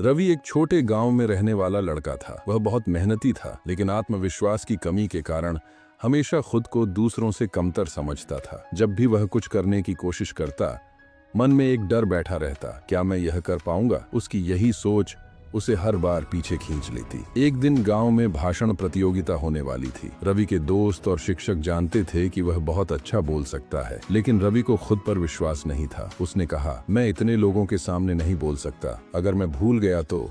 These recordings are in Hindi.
रवि एक छोटे गांव में रहने वाला लड़का था। वह बहुत मेहनती था, लेकिन आत्मविश्वास की कमी के कारण हमेशा खुद को दूसरों से कमतर समझता था। जब भी वह कुछ करने की कोशिश करता, मन में एक डर बैठा रहता, क्या मैं यह कर पाऊंगा। उसकी यही सोच उसे हर बार पीछे खींच लेती। एक दिन गांव में भाषण प्रतियोगिता होने वाली थी। रवि के दोस्त और शिक्षक जानते थे कि वह बहुत अच्छा बोल सकता है, लेकिन रवि को खुद पर विश्वास नहीं था। उसने कहा, मैं इतने लोगों के सामने नहीं बोल सकता। अगर मैं भूल गया तो,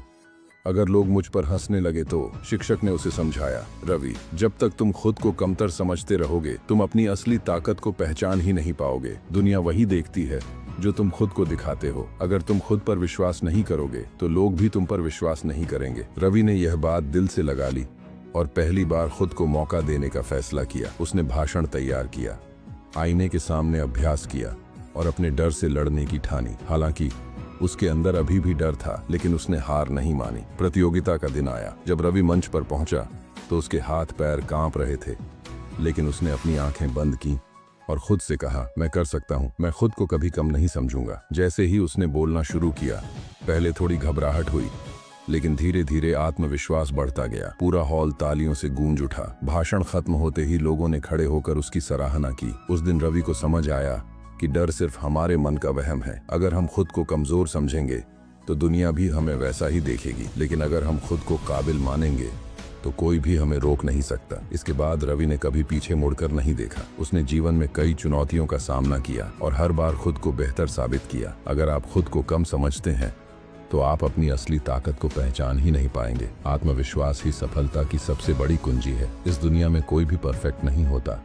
अगर लोग मुझ पर हंसने लगे तो। शिक्षक ने उसे समझाया, रवि, जब तक तुम खुद को कमतर समझते रहोगे, तुम अपनी असली ताकत को पहचान ही नहीं पाओगे। दुनिया वही देखती है जो तुम खुद को दिखाते हो। अगर तुम खुद पर विश्वास नहीं करोगे तो लोग भी तुम पर विश्वास नहीं करेंगे। रवि ने यह बात दिल से लगा ली और पहली बार खुद को मौका देने का फैसला किया। उसने भाषण तैयार किया, आईने के सामने अभ्यास किया और अपने डर से लड़ने की ठानी। हालांकि उसके अंदर अभी भी डर था, लेकिन उसने हार नहीं मानी। प्रतियोगिता का दिन आया। जब रवि मंच पर पहुंचा तो उसके हाथ पैर कांप रहे थे, लेकिन उसने अपनी आंखें बंद की और खुद से कहा, मैं कर सकता हूं, मैं खुद को कभी कम नहीं समझूंगा। जैसे ही उसने बोलना शुरू किया, पहले थोड़ी घबराहट हुई, लेकिन धीरे धीरे आत्मविश्वास बढ़ता गया। पूरा हॉल तालियों से गूंज उठा। भाषण खत्म होते ही लोगों ने खड़े होकर उसकी सराहना की। उस दिन रवि को समझ आया कि डर सिर्फ हमारे मन का वहम है। अगर हम खुद को कमजोर समझेंगे तो दुनिया भी हमें वैसा ही देखेगी, लेकिन अगर हम खुद को काबिल मानेंगे तो कोई भी हमें रोक नहीं सकता। इसके बाद रवि ने कभी पीछे मुड़कर नहीं देखा। उसने जीवन में कई चुनौतियों का सामना किया और हर बार खुद को बेहतर साबित किया। अगर आप खुद को कम समझते हैं तो आप अपनी असली ताकत को पहचान ही नहीं पाएंगे। आत्मविश्वास ही सफलता की सबसे बड़ी कुंजी है। इस दुनिया में कोई भी परफेक्ट नहीं होता।